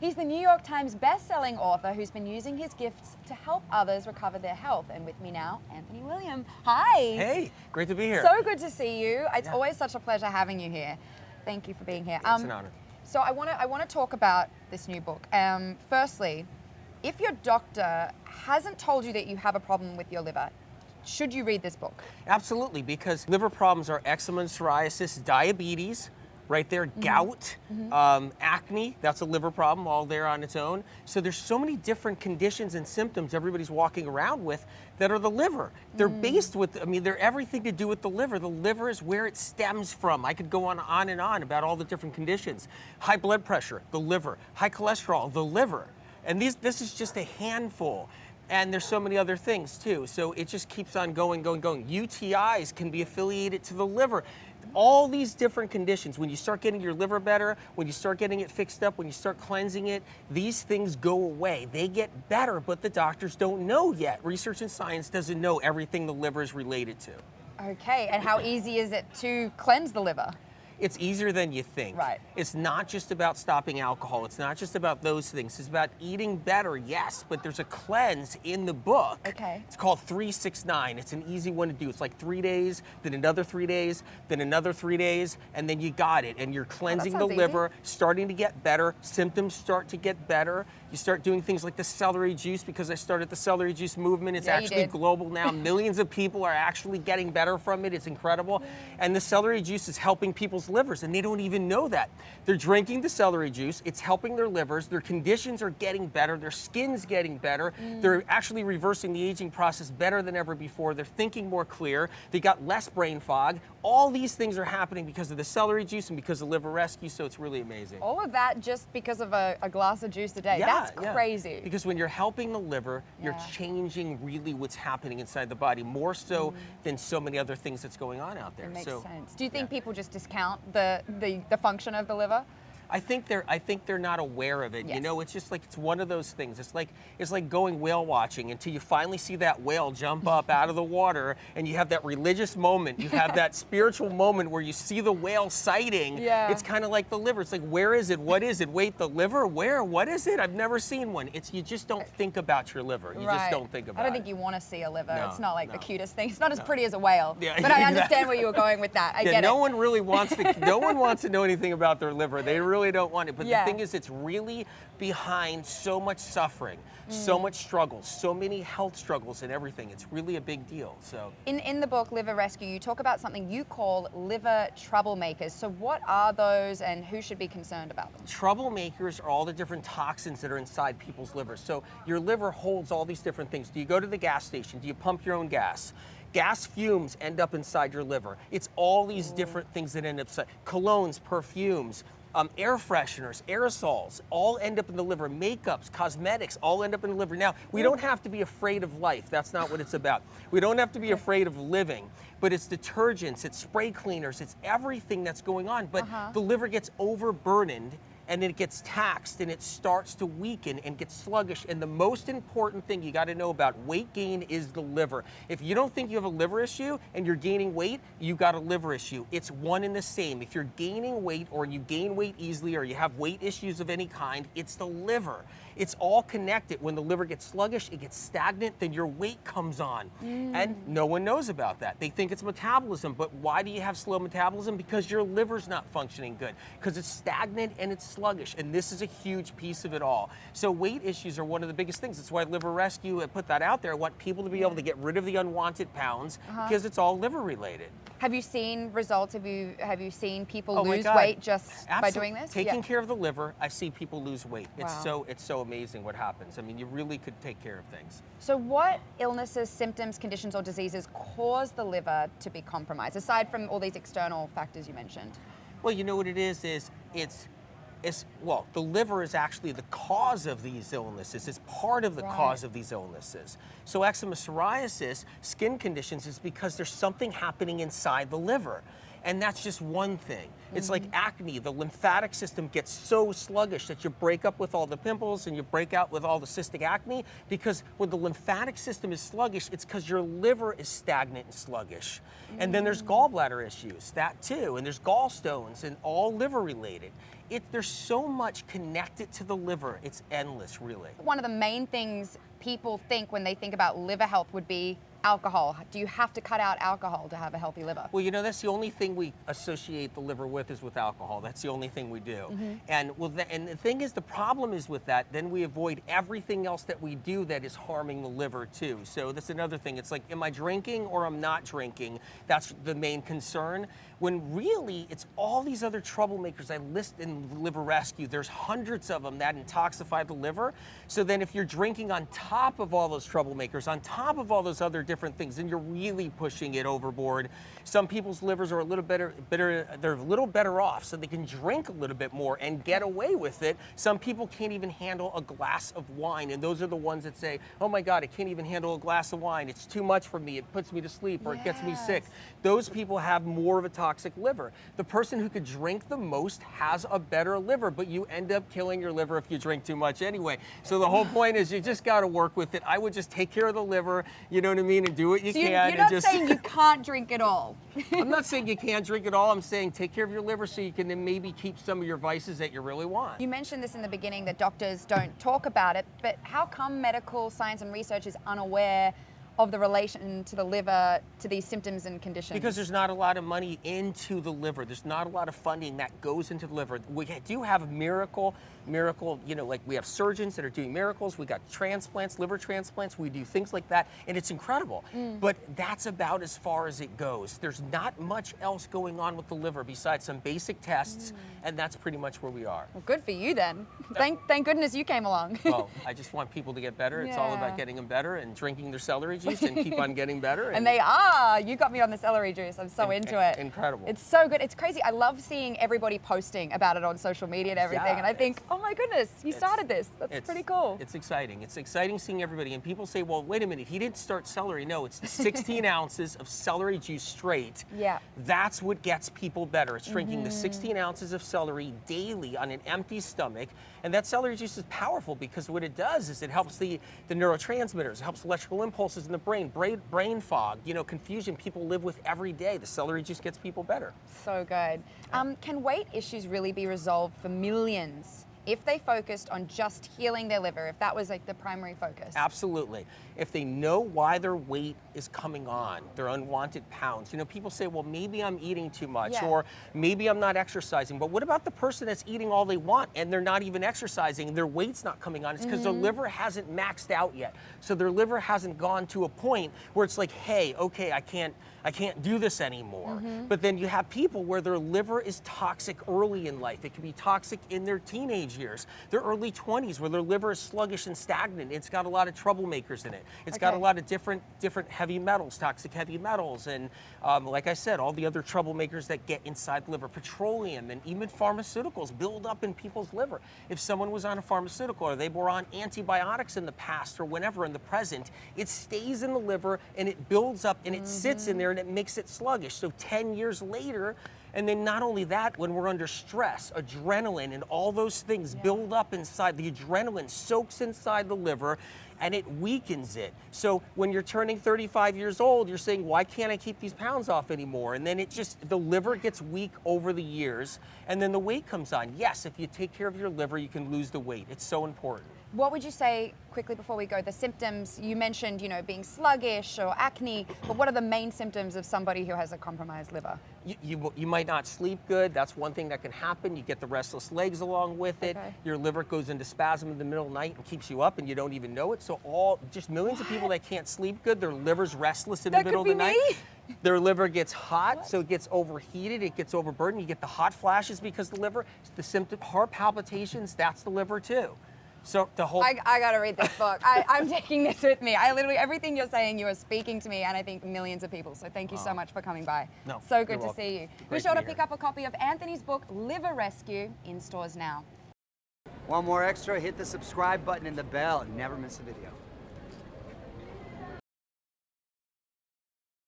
He's the New York Times best-selling author who's been using his gifts to help others recover their health. And with me now, Anthony William. Hi. Hey, great to be here. So good to see you. It's always such a pleasure having you here. Thank you for being here. It's an honor. So I want to talk about this new book. Firstly, if your doctor hasn't told you that you have a problem with your liver, should you read this book? Absolutely, because liver problems are eczema and psoriasis, diabetes, right there, gout, acne, that's a liver problem all there on its own. So there's so many different conditions and symptoms everybody's walking around with that are the liver. They're based with, they're everything to do with the liver. The liver is where it stems from. I could go on and on about all the different conditions. High blood pressure, the liver. High cholesterol, the liver. And this is just a handful. And there's so many other things too. So it just keeps on going. UTIs can be affiliated to the liver. All these different conditions, when you start getting your liver better, when you start getting it fixed up, when you start cleansing it, these things go away. They get better, but the doctors don't know yet. Research and science doesn't know everything the liver is related to. Okay, and how easy is it to cleanse the liver? It's easier than you think. Right. It's not just about stopping alcohol. It's not just about those things. It's about eating better, yes, but there's a cleanse in the book. Okay. It's called 369. It's an easy one to do. It's like 3 days, then another 3 days, then another 3 days, and then you got it. And you're cleansing the liver, starting to get better. Symptoms start to get better. You start doing things like the celery juice, because I started the celery juice movement. It's actually global now. Millions of people are actually getting better from it. It's incredible. And the celery juice is helping people's livers, and they don't even know that. They're drinking the celery juice. It's helping their livers. Their conditions are getting better. Their skin's getting better. They're actually reversing the aging process better than ever before. They're thinking more clear. They got less brain fog. All these things are happening because of the celery juice and because of liver rescue, so it's really amazing. All of that just because of a glass of juice a day. That's crazy. Because when you're helping the liver, you're changing really what's happening inside the body, more so than so many other things that's going on out there. It makes sense. Do you think people just discount the function of the liver? I think they're not aware of it. Yes. You know, it's just like, it's one of those things. It's like going whale watching until you finally see that whale jump up out of the water, and you have that religious moment. You have that spiritual moment where you see the whale sighting. Yeah. It's kind of like the liver. It's like, where is it? What is it? Wait, the liver? Where? What is it? I've never seen one. You just don't think about your liver. You just don't think about it. I don't think you want to see a liver. No, it's not like no. the cutest thing. It's not as pretty as a whale. Yeah, but I understand where you were going with that. I get it. No one really wants to. No one wants to know anything about their liver. They really don't want it. But the thing is, it's really behind so much suffering, so much struggle, so many health struggles and everything. It's really a big deal. So in the book Liver Rescue, you talk about something you call liver troublemakers. So what are those, and who should be concerned about them? Troublemakers are all the different toxins that are inside people's livers. So your liver holds all these different things. Do you go to the gas station? Do you pump your own gas? Gas fumes end up inside your liver. It's all these different things that end up inside. Colognes, perfumes, air fresheners, aerosols, all end up in the liver. Makeups, cosmetics, all end up in the liver. Now, we don't have to be afraid of life. That's not what it's about. We don't have to be afraid of living, but it's detergents, it's spray cleaners, it's everything that's going on. But the liver gets overburdened, and it gets taxed, and it starts to weaken and get sluggish. And the most important thing you gotta know about weight gain is the liver. If you don't think you have a liver issue and you're gaining weight, you got a liver issue. It's one and the same. If you're gaining weight, or you gain weight easily, or you have weight issues of any kind, it's the liver. It's all connected. When the liver gets sluggish, it gets stagnant, then your weight comes on. And no one knows about that. They think it's metabolism, but why do you have slow metabolism? Because your liver's not functioning good, because it's stagnant and it's sluggish, and this is a huge piece of it all. So weight issues are one of the biggest things. That's why Liver Rescue put that out there. I want people to be able to get rid of the unwanted pounds, because it's all liver related. Have you seen results? Have you seen people lose weight just by doing this? Taking care of the liver, I see people lose weight. It's so amazing what happens. I mean, you really could take care of things. So what illnesses, symptoms, conditions, or diseases cause the liver to be compromised, aside from all these external factors you mentioned? Well, you know what it is the liver is actually the cause of these illnesses. It's part of the cause of these illnesses. So eczema, psoriasis, skin conditions is because there's something happening inside the liver. And that's just one thing. It's like acne. The lymphatic system gets so sluggish that you break up with all the pimples and you break out with all the cystic acne, because when the lymphatic system is sluggish, it's because your liver is stagnant and sluggish. And then there's gallbladder issues, that too, and there's gallstones, and all liver related. there's so much connected to the liver. It's endless, really. One of the main things people think when they think about liver health would be alcohol. Do you have to cut out alcohol to have a healthy liver? Well, you know, that's the only thing we associate the liver with is with alcohol. That's the only thing we do. And and the thing is, the problem is with that, then we avoid everything else that we do that is harming the liver too. So that's another thing. It's like, am I drinking or I'm not drinking? That's the main concern. When really, it's all these other troublemakers I list in Liver Rescue. There's hundreds of them that intoxify the liver. So then if you're drinking on top of all those troublemakers, on top of all those other different things, then you're really pushing it overboard. Some people's livers are a little better, they're a little better off, so they can drink a little bit more and get away with it. Some people can't even handle a glass of wine, and those are the ones that say, oh my God, I can't even handle a glass of wine. It's too much for me. It puts me to sleep, or it gets me sick. Those people have more of a toxic liver. The person who could drink the most has a better liver, but you end up killing your liver if you drink too much anyway. So the whole point is you just got to work with it. I would just take care of the liver, you know what I mean, and do what you can. You're not saying you can't drink it all. I'm not saying you can't drink it all. I'm saying take care of your liver so you can then maybe keep some of your vices that you really want. You mentioned this in the beginning, that doctors don't talk about it, but how come medical science and research is unaware of the relation to the liver to these symptoms and conditions? Because there's not a lot of money into the liver. There's not a lot of funding that goes into the liver. We do have miracle, you know, like we have surgeons that are doing miracles. We got transplants, liver transplants. We do things like that, and it's incredible. But that's about as far as it goes. There's not much else going on with the liver besides some basic tests, and that's pretty much where we are. Well, good for you then. Thank goodness you came along. Well, I just want people to get better. It's all about getting them better and drinking their celery juice and keep on getting better. And they are. You got me on the celery juice. I'm so into it. Incredible. It's so good. It's crazy. I love seeing everybody posting about it on social media and everything. And I think, oh my goodness, you started this. That's pretty cool. It's exciting. It's exciting seeing everybody. And people say, well, wait a minute, he didn't start celery. No, it's the 16 ounces of celery juice straight. Yeah. That's what gets people better. It's drinking the 16 ounces of celery daily on an empty stomach. And that celery juice is powerful because what it does is it helps the neurotransmitters. It helps electrical impulses in the brain fog, you know, confusion people live with every day. The celery juice gets people better. So good. Can weight issues really be resolved for millions if they focused on just healing their liver, if that was like the primary focus? Absolutely. If they know why their weight is coming on, their unwanted pounds. You know, people say, well, maybe I'm eating too much, or maybe I'm not exercising. But what about the person that's eating all they want and they're not even exercising and their weight's not coming on? It's because their liver hasn't maxed out yet. So their liver hasn't gone to a point where it's like, hey, okay, I can't do this anymore. But then you have people where their liver is toxic early in life. It can be toxic in their teenage years, their early 20s, where their liver is sluggish and stagnant. It's got a lot of troublemakers in it. It's got a lot of different heavy metals, toxic heavy metals, and like I said, all the other troublemakers that get inside the liver. Petroleum and even pharmaceuticals build up in people's liver. If someone was on a pharmaceutical or they were on antibiotics in the past or whenever in the present, it stays in the liver and it builds up and it sits in there and it makes it sluggish. So 10 years later, and then not only that, when we're under stress, adrenaline and all those things build up inside. The adrenaline soaks inside the liver and it weakens it. So when you're turning 35 years old, you're saying, why can't I keep these pounds off anymore? And then the liver gets weak over the years and then the weight comes on. Yes, if you take care of your liver, you can lose the weight. It's so important. What would you say, quickly before we go, the symptoms, you mentioned, you know, being sluggish or acne, but what are the main symptoms of somebody who has a compromised liver? You might not sleep good. That's one thing that can happen. You get the restless legs along with it. Your liver goes into spasm in the middle of the night and keeps you up and you don't even know it. So just millions of people that can't sleep good, their liver's restless in the middle of the night. Their liver gets hot, so it gets overheated, it gets overburdened. You get the hot flashes because the liver, the symptom, heart palpitations, that's the liver too. So the whole... I gotta read this book. I'm taking this with me. I literally, everything you're saying, you are speaking to me, and I think millions of people. So thank you so much for coming by. No, so good to welcome. see you. Great Be sure to be here. pick up a copy of Anthony's book, Liver Rescue, in stores now. Want more extra? Hit the subscribe button and the bell and never miss a video.